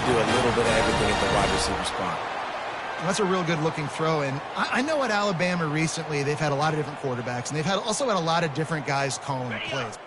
do a little bit of everything at the wide receiver spot. That's a real good-looking throw, and I know at Alabama recently they've had a lot of different quarterbacks, and they've also had a lot of different guys calling plays.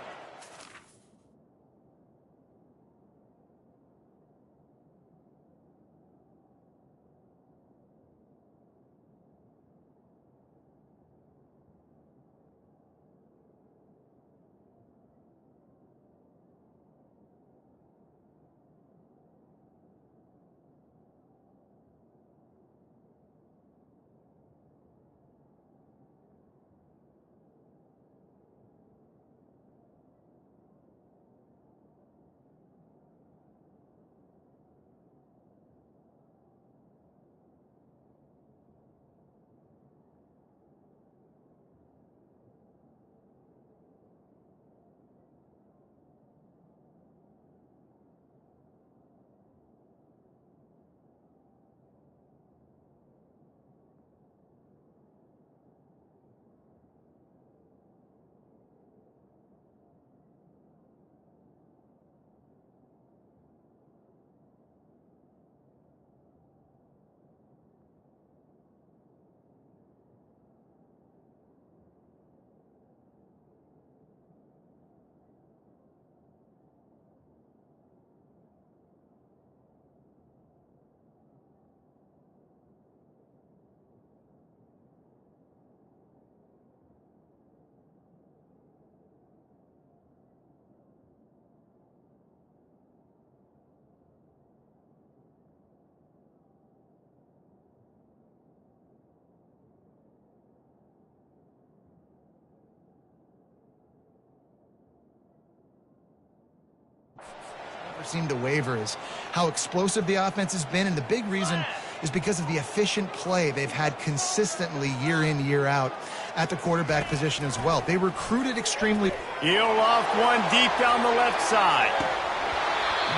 Seem to waver is how explosive the offense has been, and the big reason is because of the efficient play they've had consistently year in, year out at the quarterback position as well. They recruited extremely. He'll off one deep down the left side.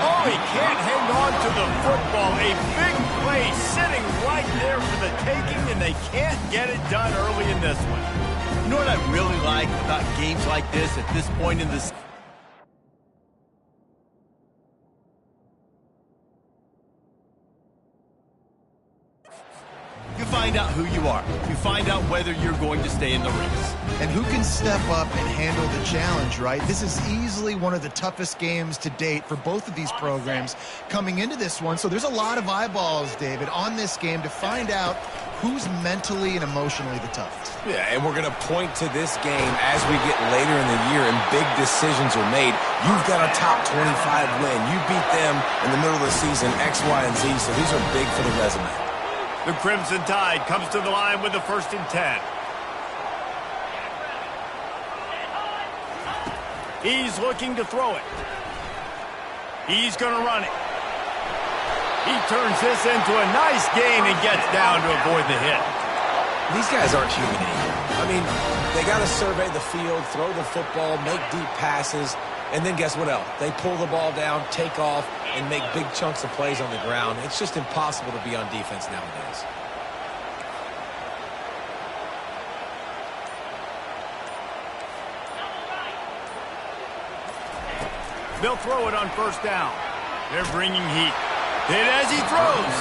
Oh, he can't hang on to the football. A big play sitting right there for the taking, and they can't get it done early in this one. You know what I really like about games like this at this point in the season? You find out who you are. You find out whether you're going to stay in the race. And who can step up and handle the challenge, right? This is easily one of the toughest games to date for both of these programs coming into this one. So there's a lot of eyeballs, David, on this game to find out who's mentally and emotionally the toughest. Yeah, and we're going to point to this game as we get later in the year and big decisions are made. You've got a top 25 win. You beat them in the middle of the season, X, Y, and Z, so these are big for the resume. The Crimson Tide comes to the line with the 1st and 10. He's looking to throw it. He's going to run it. He turns this into a nice gain and gets down to avoid the hit. These guys aren't human anymore. I mean, they got to survey the field, throw the football, make deep passes, and then guess what else? They pull the ball down, take off, and make big chunks of plays on the ground. It's just impossible to be on defense nowadays. They'll throw it on 1st down. They're bringing heat. Hit as he throws.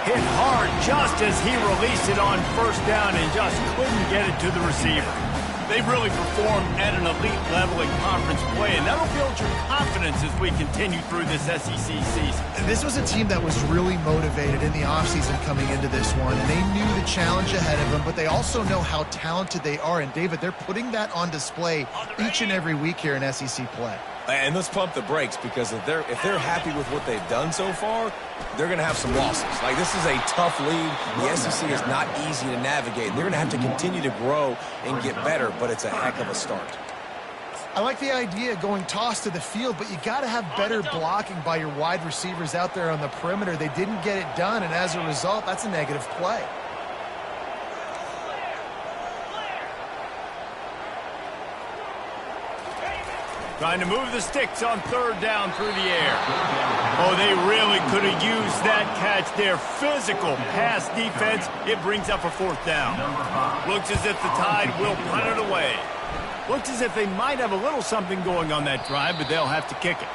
Hit hard just as he released it on 1st down and just couldn't get it to the receiver. They've really performed at an elite level in conference play, and that'll build your confidence as we continue through this SEC season. This was a team that was really motivated in the offseason coming into this one, and they knew the challenge ahead of them, but they also know how talented they are. And, David, they're putting that on display each and every week here in SEC play. And let's pump the brakes, because if they're happy with what they've done so far, they're going to have some losses. Like, this is a tough league. The SEC is not easy to navigate. They're going to have to continue to grow and get better, but it's a heck of a start. I like the idea of going toss to the field, but you got to have better blocking by your wide receivers out there on the perimeter. They didn't get it done, and as a result, that's a negative play. Trying to move the sticks on 3rd down through the air. Oh, they really could have used that catch there. Physical pass defense. It brings up a 4th down. Looks as if the Tide will punt it away. Looks as if they might have a little something going on that drive, but they'll have to kick it.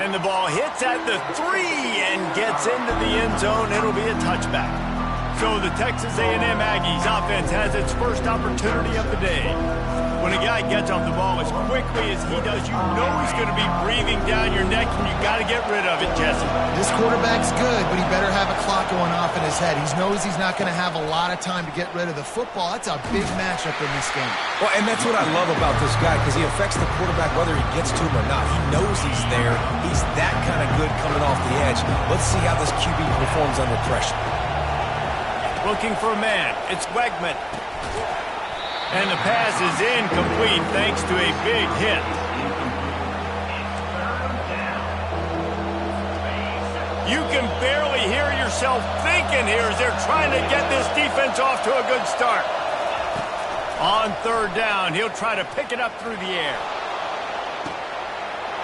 And the ball hits at the 3 and gets into the end zone. It'll be a touchback. So the Texas A&M Aggies offense has its first opportunity of the day. When a guy gets off the ball as quickly as he does, you know he's going to be breathing down your neck, and you got to get rid of it, Jesse. This quarterback's good, but he better have a clock going off in his head. He knows he's not going to have a lot of time to get rid of the football. That's a big matchup in this game. Well, and that's what I love about this guy, because he affects the quarterback whether he gets to him or not. He knows he's there. He's that kind of good coming off the edge. Let's see how this QB performs under pressure. Looking for a man. It's Wegman. And the pass is incomplete thanks to a big hit. You can barely hear yourself thinking here as they're trying to get this defense off to a good start. On third down, he'll try to pick it up through the air.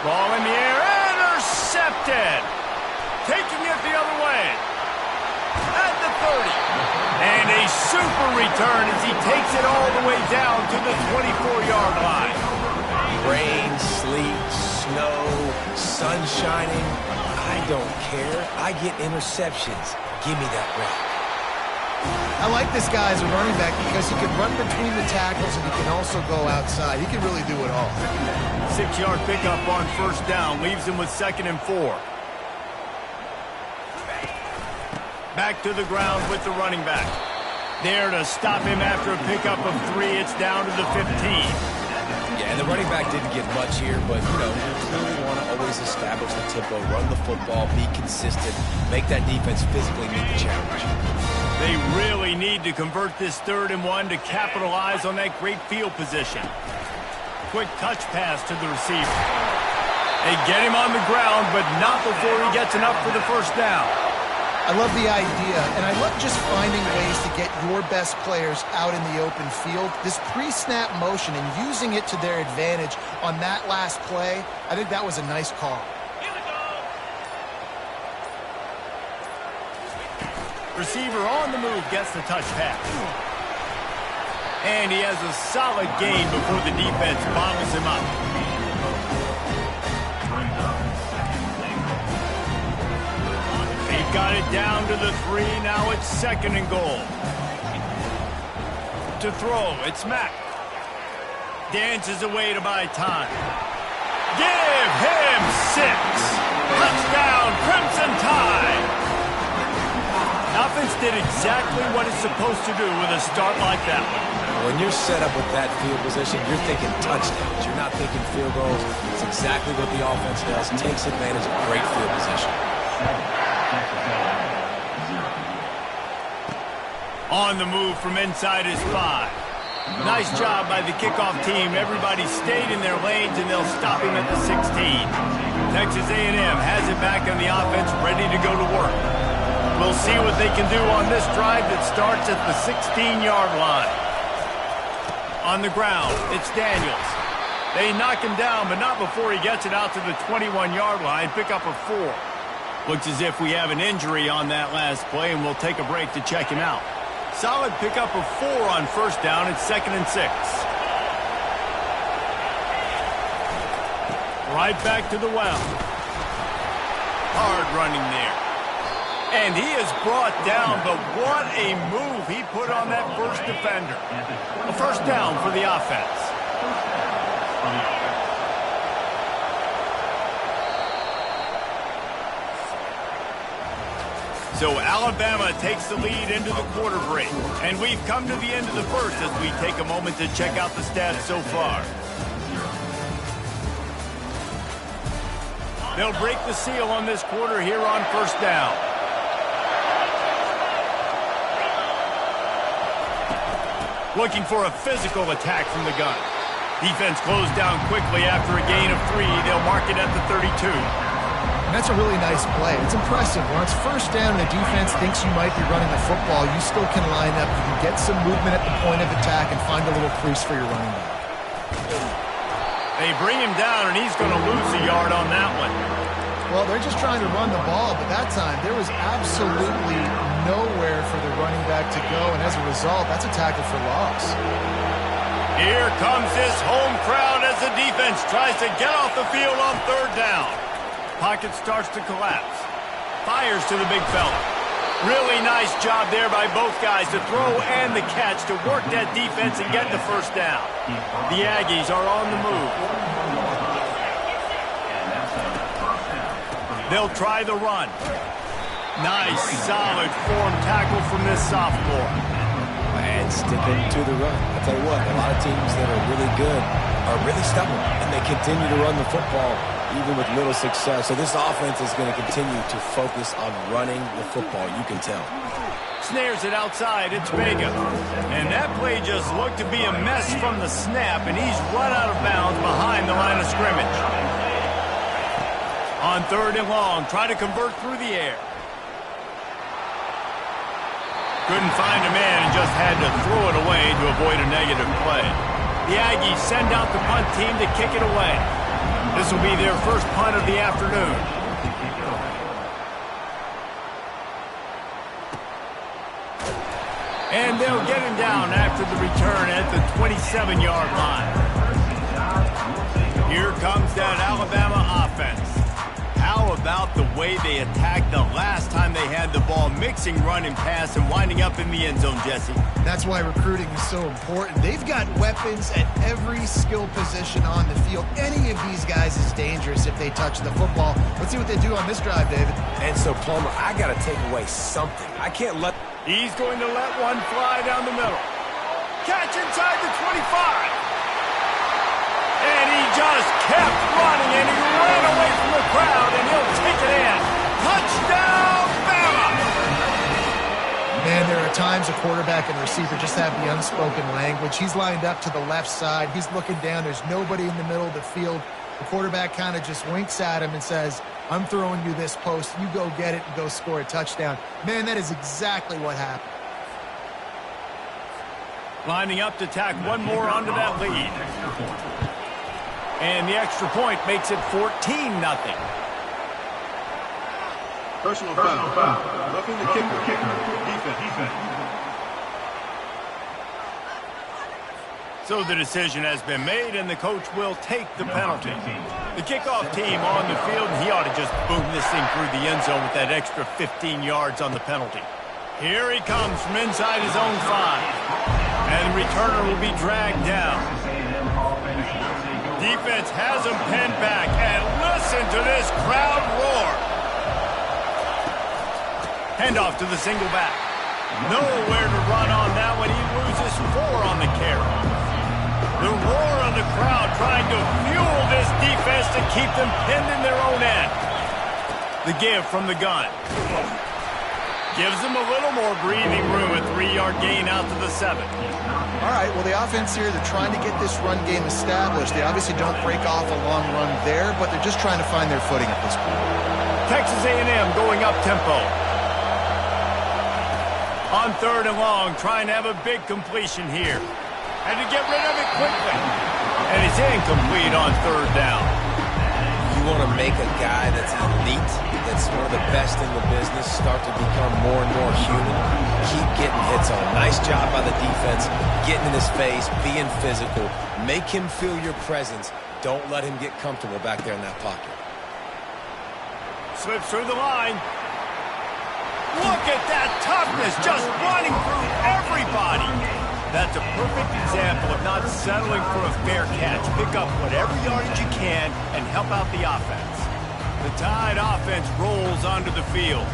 Ball in the air, intercepted. Taking it the other way. At the 30. And a super return as he takes it all the way down to the 24-yard line. Rain, sleet, snow, sun shining, I don't care. I get interceptions. Give me that rock. I like this guy as a running back because he can run between the tackles and he can also go outside. He can really do it all. 6-yard pickup on first down leaves him with 2nd and 4. Back to the ground with the running back. There to stop him after a pickup of 3. It's down to the 15. Yeah, and the running back didn't get much here, but, you know, you clearly want to always establish the tempo, run the football, be consistent, make that defense physically meet the challenge. They really need to convert this 3rd and 1 to capitalize on that great field position. Quick touch pass to the receiver. They get him on the ground, but not before he gets enough for the first down. I love the idea, and I love just finding ways to get your best players out in the open field. This pre-snap motion and using it to their advantage on that last play, I think that was a nice call. Receiver on the move gets the touch pass. And he has a solid gain before the defense bottles him up. They've got it down to the 3. Now it's 2nd and goal. To throw, it's Mack. Dances away to buy time. Give him 6. Touchdown, Crimson Tide. Offense did exactly what it's supposed to do with a start like that one. When you're set up with that field position, you're thinking touchdowns. You're not thinking field goals. It's exactly what the offense does. Takes advantage of great field position. On the move from inside his 5. Nice job by the kickoff team. Everybody stayed in their lanes, and they'll stop him at the 16. Texas A&M has it back on the offense, ready to go to work. We'll see what they can do on this drive that starts at the 16-yard line. On the ground, it's Daniels. They knock him down, but not before he gets it out to the 21-yard line. Pick up a 4. Looks as if we have an injury on that last play, and we'll take a break to check him out. Solid pickup of 4 on first down. It's 2nd and 6. Right back to the well. Hard running there. And he is brought down, but what a move he put on that first defender. A first down for the offense. So Alabama takes the lead into the quarter break. And we've come to the end of the first as we take a moment to check out the stats so far. They'll break the seal on this quarter here on first down. Looking for a physical attack from the gun. Defense closed down quickly after a gain of 3. They'll mark it at the 32. And that's a really nice play. It's impressive. When it's first down and the defense thinks you might be running the football, you still can line up. You can get some movement at the point of attack and find a little crease for your running back. They bring him down, and he's going to lose a yard on that one. Well, they're just trying to run the ball, but that time there was absolutely nowhere for the running back to go, and as a result, that's a tackle for loss. Here comes this home crowd as the defense tries to get off the field on third down. Pocket starts to collapse. Fires to the big fella. Really nice job there by both guys to throw and the catch to work that defense and get the first down. The Aggies are on the move. They'll try the run. Nice, solid form tackle from this sophomore. And sticking to the run. I'll tell you what, a lot of teams that are really good are really stubborn, and they continue to run the football even with little success. So this offense is going to continue to focus on running the football, you can tell. Snares it outside, it's Vega. And that play just looked to be a mess from the snap, and he's run out of bounds behind the line of scrimmage. On 3rd and long, try to convert through the air. Couldn't find a man and just had to throw it away to avoid a negative play. The Aggies send out the punt team to kick it away. This will be their first punt of the afternoon. And they'll get him down after the return at the 27-yard line. Here comes that Alabama offense. How about the way they attacked the last time they had the ball, mixing run and pass and winding up in the end zone, Jesse? That's why recruiting is so important. They've got weapons at every skill position on the field. Any of these guys is dangerous if they touch the football. Let's see what they do on this drive, David. And so, Palmer, I got to take away something. I can't let... He's going to let one fly down the middle. Catch inside the 25. And he just kept running, and he ran away from the crowd, and he'll take it in. Touchdown, Bama! Man, there are times a quarterback and receiver just have the unspoken language. He's lined up to the left side. He's looking down. There's nobody in the middle of the field. The quarterback kind of just winks at him and says, I'm throwing you this post. You go get it and go score a touchdown. Man, that is exactly what happened. Lining up to tack one more onto that lead. And the extra point makes it 14-0. Personal foul. Roughing the kicker. Defense. So the decision has been made, and the coach will take the penalty. The kickoff team on the field, and he ought to just boom this thing through the end zone with that extra 15 yards on the penalty. Here he comes from inside his own 5. And the returner will be dragged down. Defense has him pinned back, and listen to this crowd roar. Handoff to the single back. Nowhere to run on that one. He loses 4 on the carry. The roar of the crowd trying to fuel this defense to keep them pinned in their own end. The give from the gun. Gives them a little more breathing room, a 3-yard gain out to the 7. All right, well, the offense here, they're trying to get this run game established. They obviously don't break off a long run there, but they're just trying to find their footing at this point. Texas A&M going up tempo. On 3rd and long, trying to have a big completion here. And to get rid of it quickly. And it's incomplete on 3rd down. You want to make a guy that's elite, that's one of the best in the business, start to become more and more human. Keep getting hits on. Nice job by the defense, getting in his face, being physical. Make him feel your presence. Don't let him get comfortable back there in that pocket. Slips through the line. Look at that toughness, just running through everybody. That's a perfect example of not settling for a fair catch. Pick up whatever yardage you can and help out the offense. The Tide offense rolls onto the field.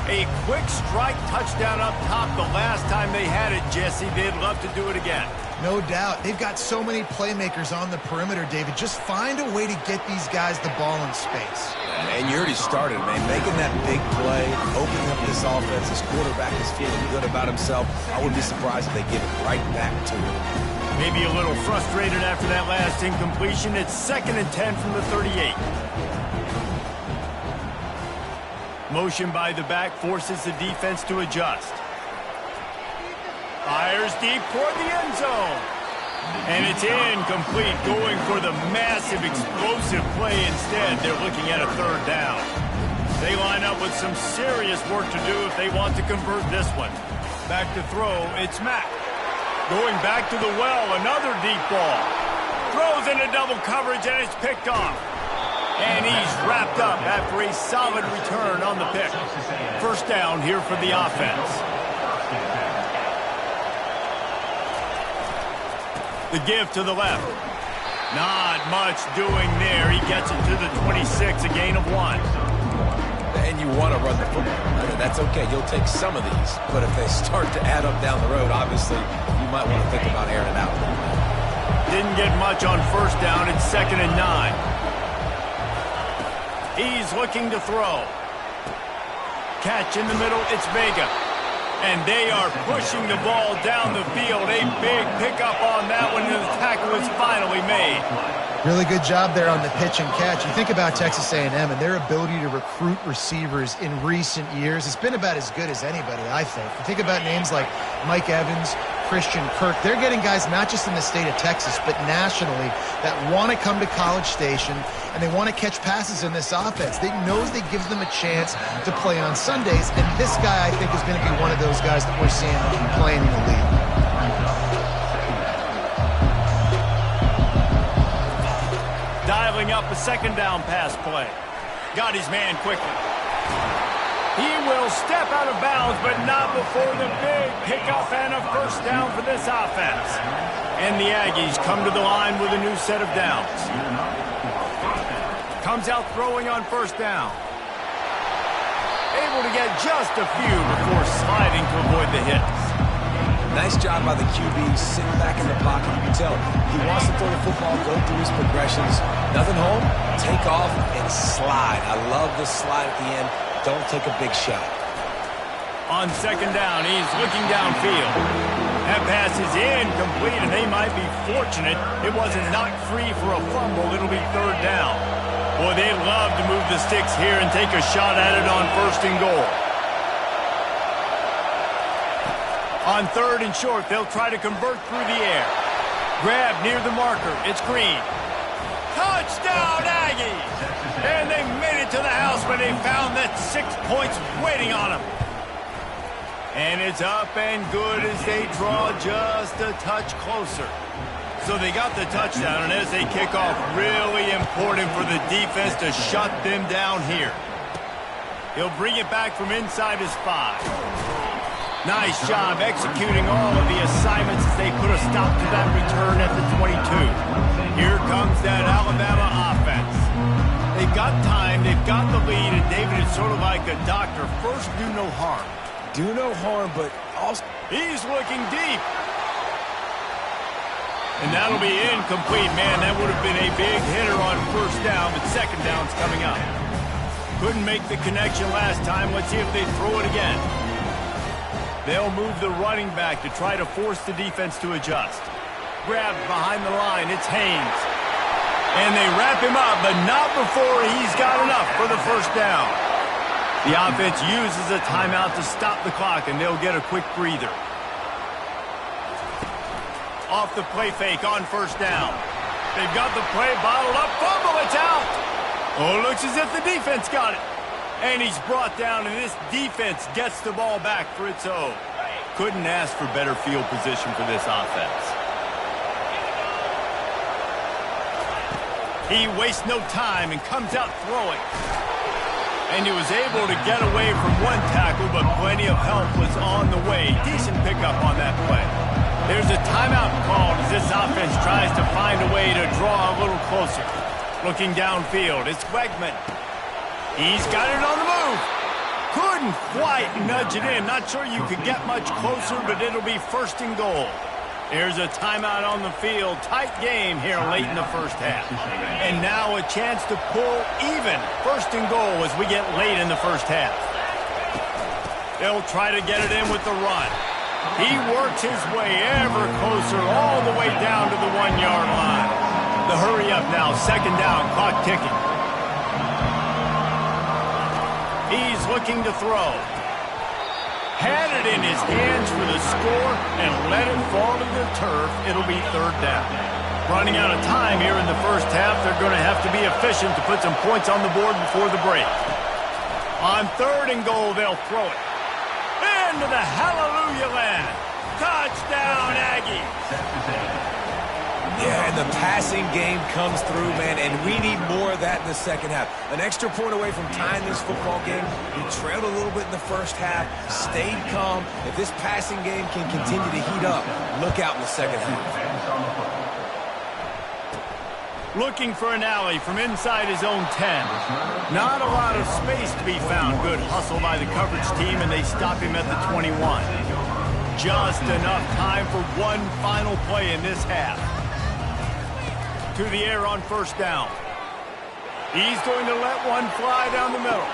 A quick strike touchdown up top the last time they had it, Jesse. They'd love to do it again. No doubt. They've got so many playmakers on the perimeter, David. Just find a way to get these guys the ball in space. And you already started, man. Making that big play, opening up this offense. This quarterback is feeling good about himself. I wouldn't be surprised if they give it right back to him. Maybe a little frustrated after that last incompletion. It's 2nd and 10 from the 38. Motion by the back forces the defense to adjust. Fires deep toward the end zone. And it's incomplete, going for the massive, explosive play instead. They're looking at a 3rd down. They line up with some serious work to do if they want to convert this one. Back to throw, it's Mack. Going back to the well, another deep ball. Throws into double coverage, and it's picked off. And he's wrapped up after a solid return on the pick. First down here for the offense. The give to the left. Not much doing there. He gets it to the 26, a gain of 1. And you want to run the football. I mean, that's okay. You'll take some of these. But if they start to add up down the road, obviously, you might want to think about airing it out. Didn't get much on first down. It's 2nd and 9. He's looking to throw. Catch in the middle. It's Vega. And they are pushing the ball down the field. A big pickup on that one, and the tackle is finally made. Really good job there on the pitch and catch. You think about Texas A&M and their ability to recruit receivers in recent years. It's been about as good as anybody, I think. You think about names like Mike Evans, Christian Kirk. They're getting guys not just in the state of Texas, but nationally that want to come to College Station, and they want to catch passes in this offense. They knows they gives them a chance to play on Sundays, and this guy, I think, is going to be one of those guys that we're seeing playing in the league. Dialing up a 2nd down pass play. Got his man quickly. He will step out of bounds, but not before the big pickup and a first down for this offense. And the Aggies come to the line with a new set of downs. Comes out throwing on first down. Able to get just a few before sliding to avoid the hits. Nice job by the QB sitting back in the pocket. You can tell he wants to throw the football, go through his progressions. Nothing home, take off, and slide. I love the slide at the end. Don't take a big shot. On 2nd down, he's looking downfield. That pass is incomplete, and they might be fortunate it wasn't knocked free for a fumble. It'll be 3rd down. Boy, they love to move the sticks here and take a shot at it on 1st and goal. On 3rd and short, they'll try to convert through the air. Grab near the marker. It's Green. Touchdown, Aggies! And they made it to the house when they found that 6 points waiting on them. And it's up and good as they draw just a touch closer. So they got the touchdown, and as they kick off, really important for the defense to shut them down here. He'll bring it back from inside his 5. Nice job executing all of the assignments as they put a stop to that return at the 22. Here comes that Alabama offense. They've got time, they've got the lead, and David is sort of like a doctor. First, do no harm. Do no harm, but also... He's looking deep. And that'll be incomplete. Man, that would have been a big hitter on first down, but 2nd down's coming up. Couldn't make the connection last time. Let's see if they throw it again. They'll move the running back to try to force the defense to adjust. Grabbed behind the line, it's Haynes. And they wrap him up, but not before he's got enough for the first down. The offense uses a timeout to stop the clock, and they'll get a quick breather. Off the play fake on first down. They've got the play bottled up. Fumble, it's out. Oh, it looks as if the defense got it. And he's brought down, and this defense gets the ball back for its own. Couldn't ask for better field position for this offense. He wastes no time and comes out throwing. And he was able to get away from one tackle, but plenty of help was on the way. Decent pickup on that play. There's a timeout called as this offense tries to find a way to draw a little closer. Looking downfield, it's Wegman. He's got it on the move. Couldn't quite nudge it in. Not sure you could get much closer, but it'll be 1st and goal. There's a timeout on the field. Tight game here late in the first half. And now a chance to pull even. 1st and goal as we get late in the first half. They'll try to get it in with the run. He works his way ever closer all the way down to the 1-yard line. The hurry up now. 2nd down. Clock ticking. He's looking to throw. Had it in his hands for the score and let it fall to the turf. It'll be 3rd down. Running out of time here in the first half. They're going to have to be efficient to put some points on the board before the break. On 3rd and goal, they'll throw it. Into the hallelujah land. Touchdown, Aggies. Yeah, and the passing game comes through, man, and we need more of that in the second half. An extra point away from tying this football game. We trailed a little bit in the first half, stayed calm. If this passing game can continue to heat up, look out in the second half. Looking for an alley from inside his own 10. Not a lot of space to be found. Good hustle by the coverage team, and they stop him at the 21. Just enough time for one final play in this half. To the air on first down. He's going to let one fly down the middle.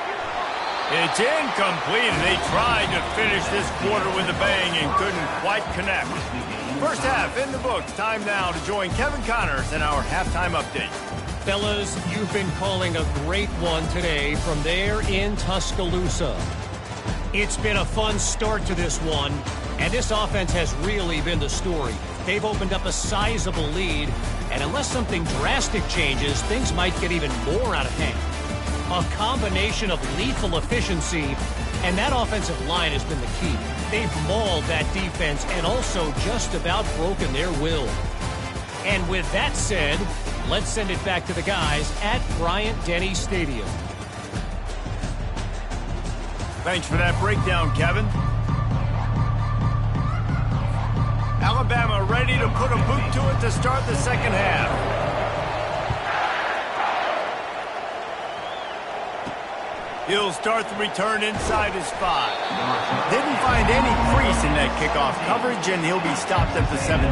It's incomplete, and they tried to finish this quarter with a bang and couldn't quite connect. First half in the books. Time now to join Kevin Connors in our halftime update. Fellas, you've been calling a great one today from there in Tuscaloosa. It's been a fun start to this one, and this offense has really been the story. They've opened up a sizable lead, and unless something drastic changes, things might get even more out of hand. A combination of lethal efficiency, and that offensive line has been the key. They've mauled that defense and also just about broken their will. And with that said, let's send it back to the guys at Bryant-Denny Stadium. Thanks for that breakdown, Kevin. Alabama ready to put a boot to it to start the second half. He'll start the return inside his 5. Didn't find any crease in that kickoff coverage, and he'll be stopped at the 17.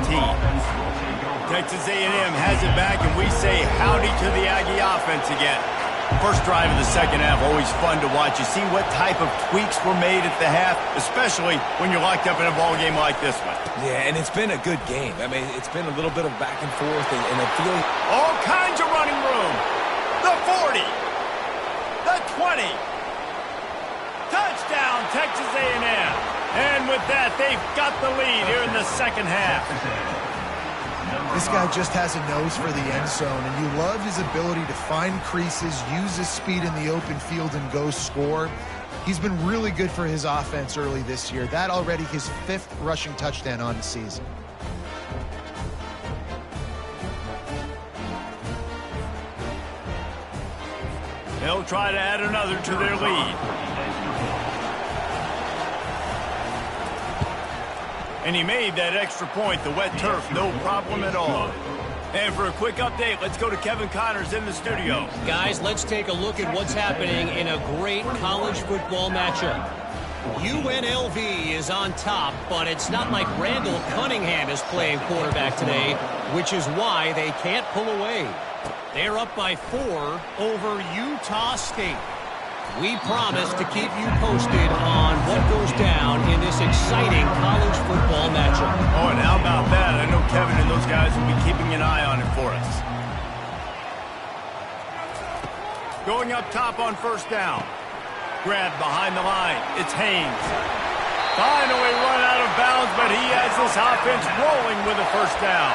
Texas A&M has it back, and we say howdy to the Aggie offense again. First drive of the second half, always fun to watch. You see what type of tweaks were made at the half, especially when you're locked up in a ball game like this one. Yeah, and it's been a good game. I mean, it's been a little bit of back and forth and a feeling. All kinds of running room. The 40. The 20. Touchdown, Texas A&M. And with that, they've got the lead here in the second half. This guy just has a nose for the end zone, and you love his ability to find creases, use his speed in the open field, and go score. He's been really good for his offense early this year. That already his 5th rushing touchdown on the season. They'll try to add another to their lead. And he made that extra point, the wet turf, no problem at all. And for a quick update, let's go to Kevin Connors in the studio. Guys, let's take a look at what's happening in a great college football matchup. UNLV is on top, but it's not like Randall Cunningham is playing quarterback today, which is why they can't pull away. They're up by 4 over Utah State. We promise to keep you posted on what goes down in this exciting college football matchup. Oh, and how about that? I know Kevin and those guys will be keeping an eye on it for us. Going up top on first down. Grabbed behind the line. It's Haynes. Finally run out of bounds, but he has this offense rolling with a first down.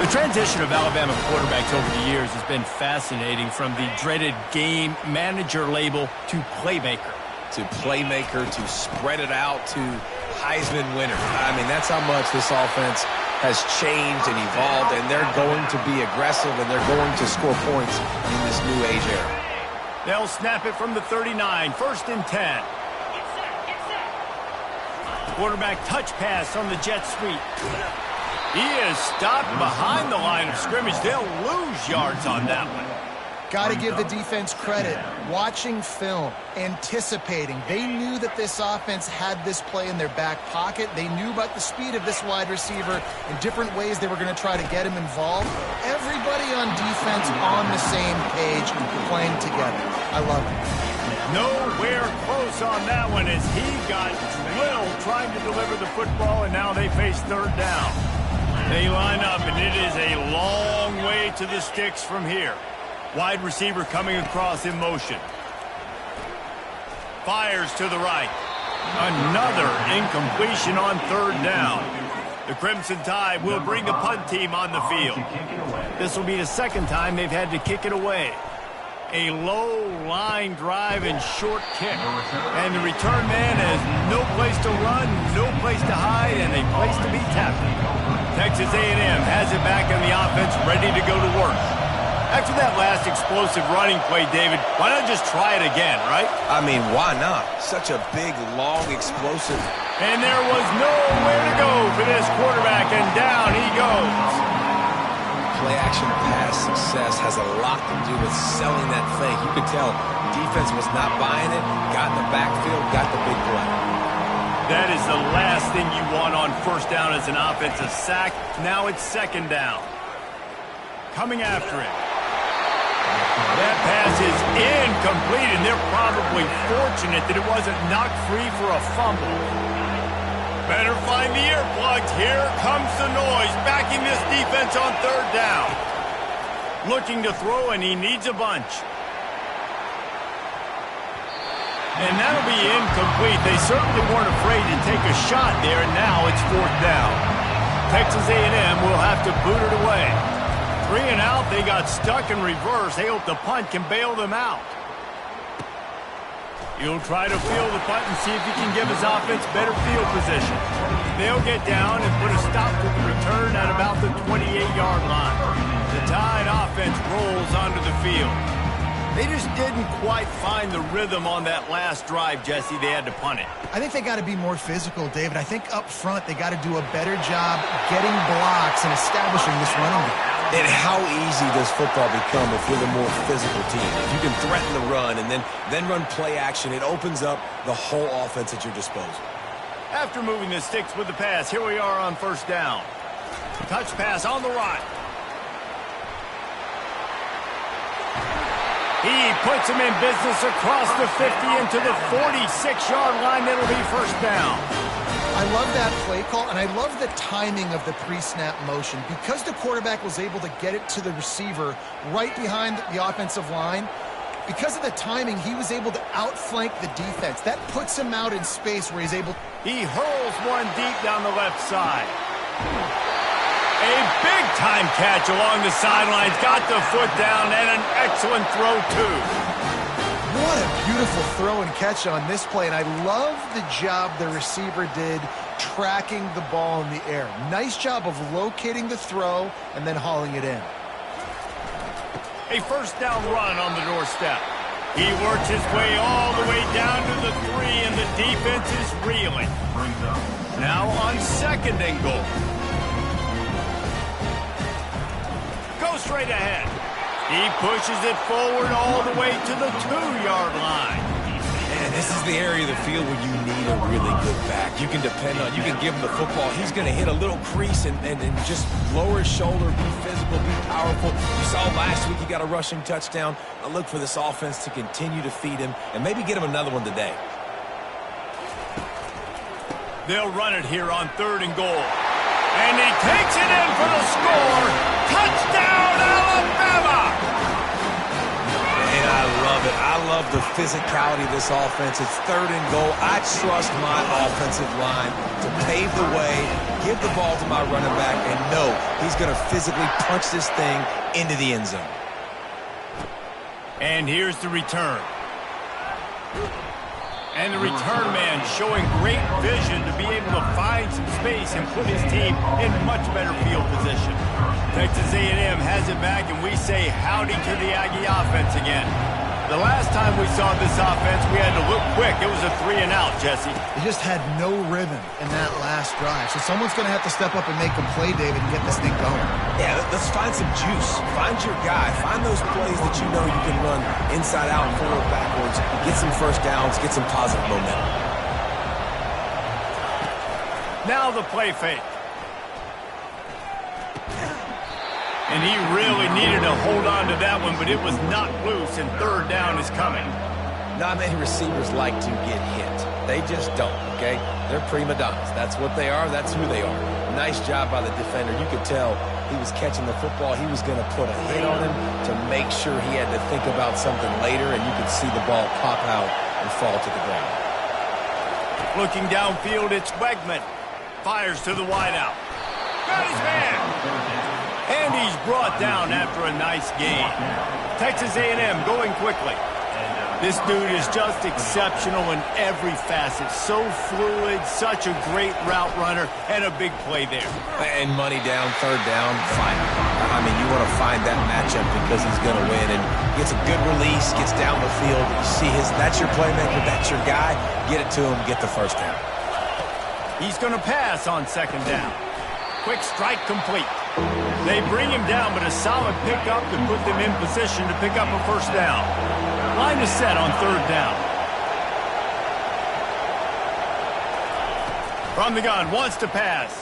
The transition of Alabama quarterbacks over the years has been fascinating, from the dreaded game manager label to playmaker. To playmaker, to spread it out, to Heisman winner. I mean, that's how much this offense has changed and evolved, and they're going to be aggressive, and they're going to score points in this new age era. They'll snap it from the 39, 1st and 10. Quarterback touch pass on the jet sweep. He is stopped behind the line of scrimmage. They'll lose yards on that one. Got to give the defense credit. Watching film, anticipating. They knew that this offense had this play in their back pocket. They knew about the speed of this wide receiver in different ways they were going to try to get him involved. Everybody on defense on the same page, playing together. I love it. Nowhere close on that one as he got drilled trying to deliver the football, and now they face 3rd down. They line up, and it is a long way to the sticks from here. Wide receiver coming across in motion. Fires to the right. Another incompletion on 3rd down. The Crimson Tide will bring the punt team on the field. This will be the 2nd time they've had to kick it away. A low line drive and short kick. And the return man has no place to run, no place to hide, and a place to be tackled. Texas A&M has it back in the offense, ready to go to work. After that last explosive running play, David, why not just try it again, right? I mean, why not? Such a big, long, explosive. And there was nowhere to go for this quarterback, and down he goes. Play-action pass success has a lot to do with selling that thing. You could tell defense was not buying it, got in the backfield, got the big play. That is the last thing you want on first down as an offensive sack. Now it's second down. Coming after it. That pass is incomplete, and they're probably fortunate that it wasn't knocked free for a fumble. Better find the earplugs. Here comes the noise, backing this defense on third down. Looking to throw, and he needs a bunch. And that'll be incomplete. They certainly weren't afraid to take a shot there, and now it's fourth down. Texas A&M will have to boot it away. 3 and out, they got stuck in reverse. They hope the punt can bail them out. He'll try to field the punt and see if he can give his offense better field position. They'll get down and put a stop to the return at about the 28-yard line. The Tide offense rolls onto the field. They just didn't quite find the rhythm on that last drive, Jesse. They had to punt it. I think they got to be more physical, David. I think up front they got to do a better job getting blocks and establishing this running game. And how easy does football become if you're the more physical team? If you can threaten the run and then run play action, it opens up the whole offense at your disposal. After moving the sticks with the pass, here we are on first down. Touch pass on the right. He puts him in business across the 50 into the 46-yard line. It'll be first down. I love that play call, and I love the timing of the pre-snap motion. Because the quarterback was able to get it to the receiver right behind the offensive line, because of the timing, he was able to outflank the defense. That puts him out in space where he's able... He hurls one deep down the left side. A big-time catch along the sidelines. Got the foot down, and an excellent throw, too. What a beautiful throw and catch on this play, and I love the job the receiver did tracking the ball in the air. Nice job of locating the throw and then hauling it in. A first down run on the doorstep. He works his way all the way down to the 3, and the defense is reeling. Now on second and goal. Go straight ahead. He pushes it forward all the way to the 2-yard line. And this is the area of the field where you need a really good back. You can depend on, you can give him the football. He's going to hit a little crease and just lower his shoulder, be physical, be powerful. You saw last week he got a rushing touchdown. I look for this offense to continue to feed him and maybe get him another one today. They'll run it here on third and goal. And he takes it in for the score. Touchdown, Alabama! And I love it. I love the physicality of this offense. It's third and goal. I trust my offensive line to pave the way, give the ball to my running back, and know he's going to physically punch this thing into the end zone. And here's the return. And the return man showing great vision to be able to find some space and put his team in much better field position. Texas A&M has it back, and we say howdy to the Aggie offense again. The last time we saw this offense, we had to look quick. It was a 3 and out, Jesse. They just had no rhythm in that last drive. So someone's going to have to step up and make a play, David, and get this thing going. Yeah, let's find some juice. Find your guy. Find those plays that you know you can run inside out, forward, backwards. Get some first downs. Get some positive momentum. Now the play fake. And he really needed to hold on to that one, but it was knocked loose, and third down is coming. Not many receivers like to get hit. They just don't, okay? They're prima donnas. That's what they are. That's who they are. Nice job by the defender. You could tell he was catching the football. He was going to put a hit on him to make sure he had to think about something later, and you could see the ball pop out and fall to the ground. Looking downfield, it's Wegman. Fires to the wideout. Got his man. And he's brought down after a nice gain. Texas A&M going quickly. This dude is just exceptional in every facet. So fluid, such a great route runner, and a big play there. And money down, third down, fine. I mean, you want to find that matchup because he's going to win. And gets a good release, gets down the field. You see that's your playmaker, that's your guy. Get it to him, get the first down. He's going to pass on second down. Quick strike complete. They bring him down, but a solid pickup to put them in position to pick up a first down. Line is set on third down. From the gun, wants to pass.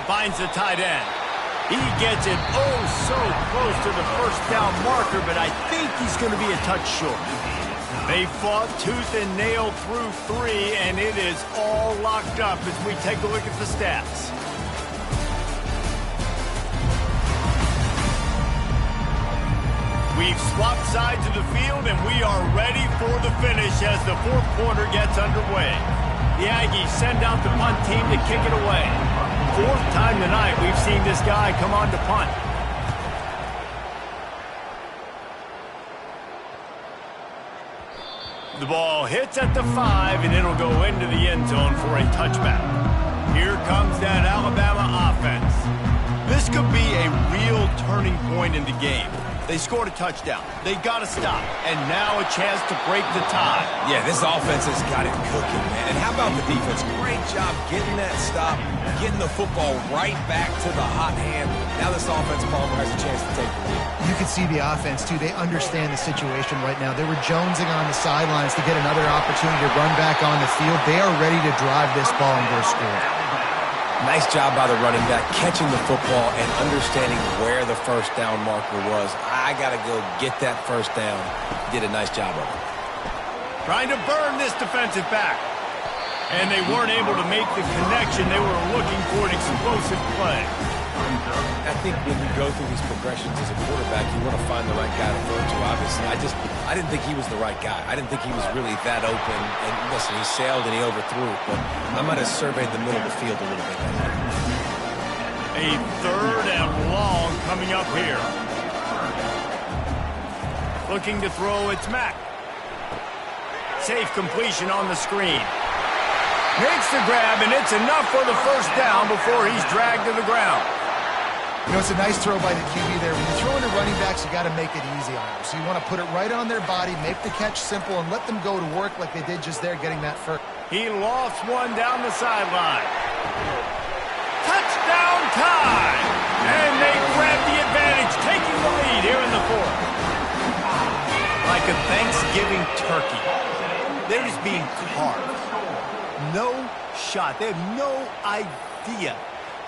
Finds the tight end. He gets it so close to the first down marker, but I think he's going to be a touch short. They fought tooth and nail through 3, and it is all locked up as we take a look at the stats. We've swapped sides of the field, and we are ready for the finish as the fourth quarter gets underway. The Aggies send out the punt team to kick it away. Fourth time tonight we've seen this guy come on to punt. The ball hits at the 5, and it'll go into the end zone for a touchback. Here comes that Alabama offense. This could be a real turning point in the game. They scored a touchdown. They got to stop. And now a chance to break the tie. Yeah, this offense has got it cooking, man. And how about the defense? Great job getting that stop, getting the football right back to the hot hand. Now this offense, Palmer, has a chance to take the lead. You can see the offense, too. They understand the situation right now. They were jonesing on the sidelines to get another opportunity to run back on the field. They are ready to drive this ball and go score. Nice job by the running back, catching the football and understanding where the first down marker was. I got to go get that first down. Did a nice job of it. Trying to burn this defensive back. And they weren't able to make the connection. They were looking for an explosive play. I think when you go through these progressions as a quarterback, you want to find the right guy to throw to, obviously. I didn't think he was the right guy. I didn't think he was really that open. And listen, he sailed and he overthrew it, but I might have surveyed the middle of the field a little bit better. A third and long coming up here. Looking to throw, it's Mack. Safe completion on the screen. Makes the grab, and it's enough for the first down before he's dragged to the ground. You know, it's a nice throw by the QB there. When you're throwing to running backs, you got to make it easy on them. So you want to put it right on their body, make the catch simple, and let them go to work like they did just there, getting that first. He lofts one down the sideline. Touchdown time! And they grab the advantage, taking the lead here in the fourth. Like a Thanksgiving turkey. They're just being carved. No shot. They have no idea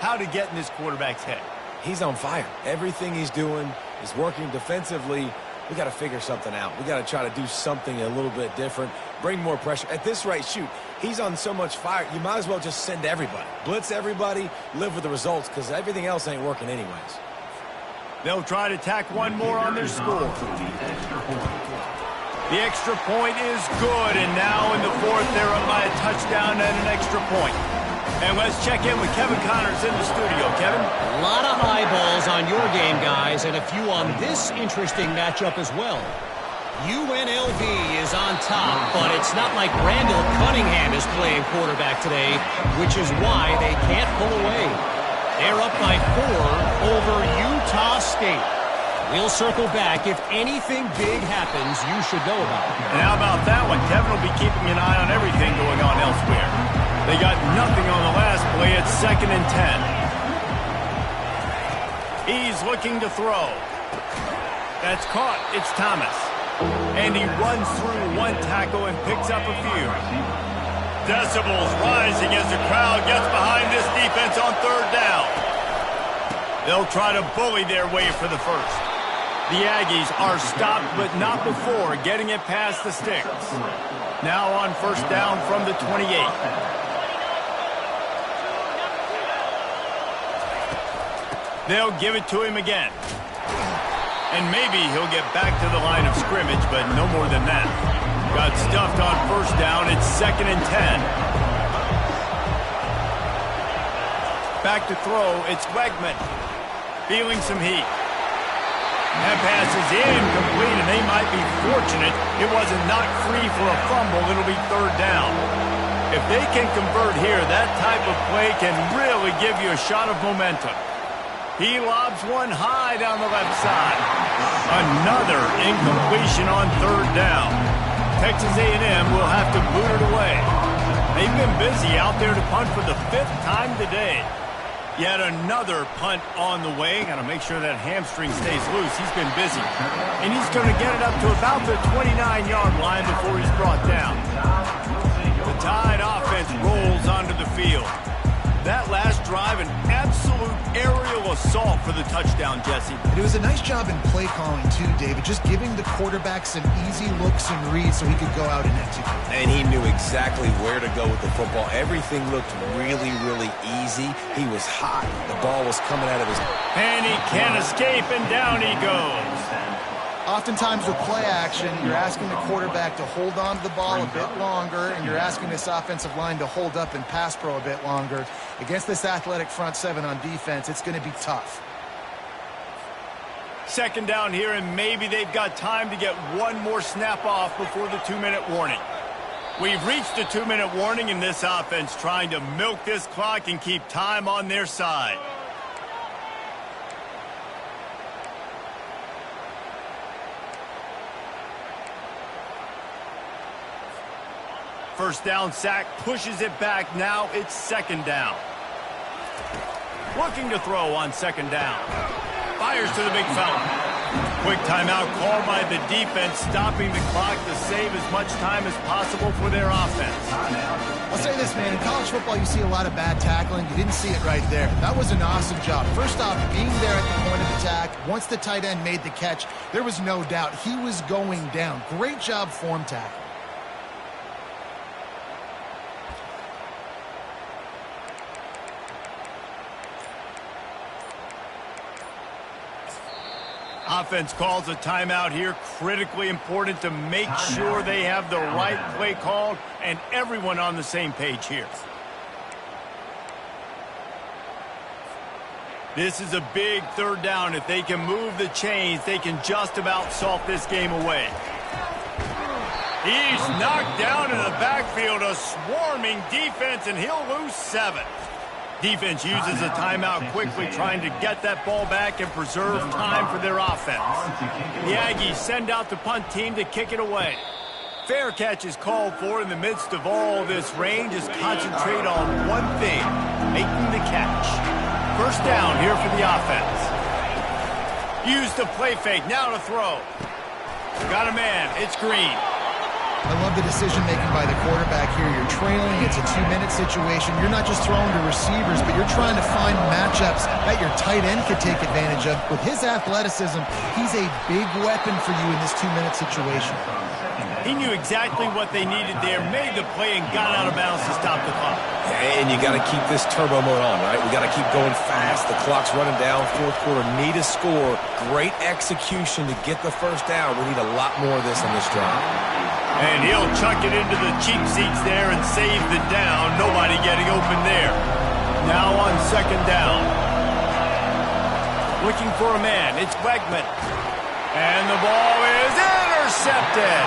how to get in this quarterback's head. He's on fire. Everything he's doing is working defensively. We got to figure something out. We got to try to do something a little bit different, bring more pressure. At this rate, shoot, he's on so much fire, you might as well just send everybody. Blitz everybody, live with the results, because everything else ain't working anyways. They'll try to tack one more on their score. The extra point is good, and now in the fourth, they're up by a touchdown and an extra point. And let's check in with Kevin Connors in the studio. Kevin? A lot of eyeballs on your game, guys, and a few on this interesting matchup as well. UNLV is on top, but it's not like Randall Cunningham is playing quarterback today, which is why they can't pull away. They're up by 4 over Utah State. We'll circle back. If anything big happens, you should know about it. And how about that one? Kevin will be keeping an eye on everything going on elsewhere. They got nothing on the last play. It's 2nd and 10. He's looking to throw. That's caught. It's Thomas. And he runs through one tackle and picks up a few. Decibels rising as the crowd gets behind this defense on third down. They'll try to bully their way for the first. The Aggies are stopped, but not before getting it past the sticks. Now on first down from the 28. They'll give it to him again. And maybe he'll get back to the line of scrimmage, but no more than that. Got stuffed on first down. It's 2nd and 10. Back to throw, it's Wegman. Feeling some heat. That pass is incomplete, and they might be fortunate it wasn't knocked free for a fumble. It'll be third down. If they can convert here, that type of play can really give you a shot of momentum. He lobs one high down the left side. Another incompletion on third down. Texas A&M will have to boot it away. They've been busy out there to punt for the 5th time today. Yet another punt on the way. Got to make sure that hamstring stays loose. He's been busy. And he's going to get it up to about the 29-yard line before he's brought down. The Tide offense rolls onto the field. That last drive, an absolute aerial assault for the touchdown, Jesse. And it was a nice job in play calling, too, David, just giving the quarterback some easy looks and reads so he could go out and execute. And he knew exactly where to go with the football. Everything looked really, really easy. He was hot. The ball was coming out of his... And he can't escape, and down he goes. Oftentimes with play action, you're asking the quarterback to hold on to the ball a bit longer, and you're asking this offensive line to hold up and pass pro a bit longer. Against this athletic front seven on defense, it's going to be tough. Second down here, and maybe they've got time to get one more snap off before the 2-minute warning. We've reached the 2-minute warning in this offense, trying to milk this clock and keep time on their side. First down sack, pushes it back. Now it's second down. Looking to throw on second down. Fires to the big fountain. Quick timeout called by the defense, stopping the clock to save as much time as possible for their offense. I'll say this, man. In college football, you see a lot of bad tackling. You didn't see it right there. That was an awesome job. First off, being there at the point of attack. Once the tight end made the catch, there was no doubt he was going down. Great job form tackle. Offense calls a timeout here. Critically important to make sure they have the right play called and everyone on the same page here. This is a big third down. If they can move the chains, they can just about salt this game away. He's knocked down in the backfield. A swarming defense, and he'll lose 7. Defense uses a timeout quickly, trying to get that ball back and preserve time for their offense. The Aggies send out the punt team to kick it away. Fair catch is called for. In the midst of all this rain, just concentrate on one thing, making the catch. First down here for the offense. Use the play fake, now to throw. Got a man, it's Green. I love the decision-making by the quarterback here. You're trailing. It's a 2-minute situation. You're not just throwing to receivers, but you're trying to find matchups that your tight end could take advantage of. With his athleticism, he's a big weapon for you in this 2-minute situation. He knew exactly what they needed there, made the play, and got out of bounds to stop the clock. And you got to keep this turbo mode on, right? We got to keep going fast. The clock's running down. Fourth quarter, need a score. Great execution to get the first down. We need a lot more of this on this drive. And he'll chuck it into the cheap seats there and save the down. Nobody getting open there. Now on second down. Looking for a man. It's Wegman. And the ball is intercepted.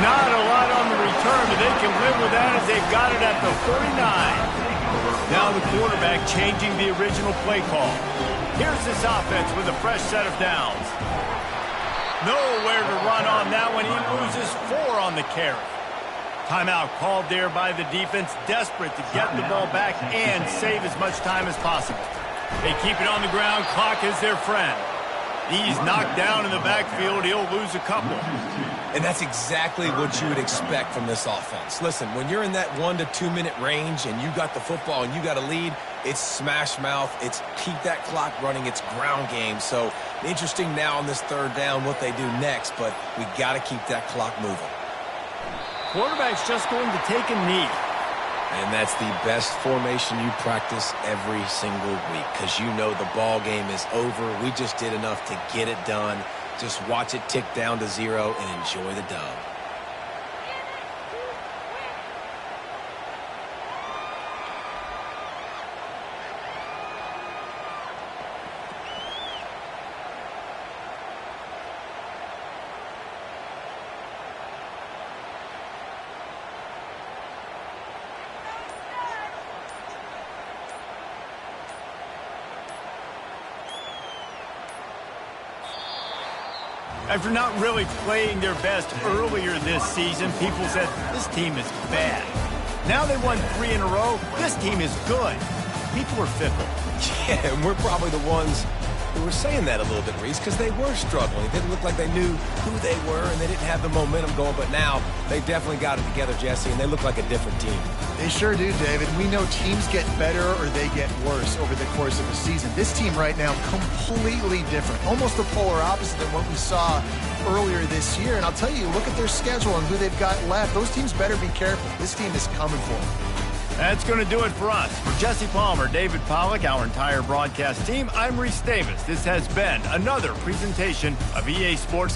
Not a lot on the return, but they can live with that as they've got it at the 49. Now the quarterback changing the original play call. Here's this offense with a fresh set of downs. Nowhere to run on that one. He loses 4 on the carry. Timeout called there by the defense, desperate to get the ball back and save as much time as possible. They keep it on the ground. Clock is their friend. He's knocked down in the backfield. He'll lose a couple. And that's exactly what you would expect from this offense. Listen, when you're in that 1 to 2 minute range and you got the football and you got a lead, it's smash mouth. It's keep that clock running. It's ground game. So interesting now on this third down what they do next, but we got to keep that clock moving. Quarterback's just going to take a knee. And that's the best formation you practice every single week because you know the ball game is over. We just did enough to get it done. Just watch it tick down to 0 and enjoy the dub. After not really playing their best earlier this season, people said this team is bad. Now they won 3 in a row. This team is good. People are fickle. Yeah, and we're probably the ones who were saying that a little bit, Reese, because they were struggling. It didn't look like they knew who they were, and they didn't have the momentum going. But now they definitely got it together, Jesse, and they look like a different team. They sure do, David. We know teams get better or they get worse over the course of a season. This team right now, completely different. Almost the polar opposite than what we saw earlier this year. And I'll tell you, look at their schedule and who they've got left. Those teams better be careful. This team is coming for them. That's going to do it for us. For Jesse Palmer, David Pollack, our entire broadcast team, I'm Reese Davis. This has been another presentation of EA Sports.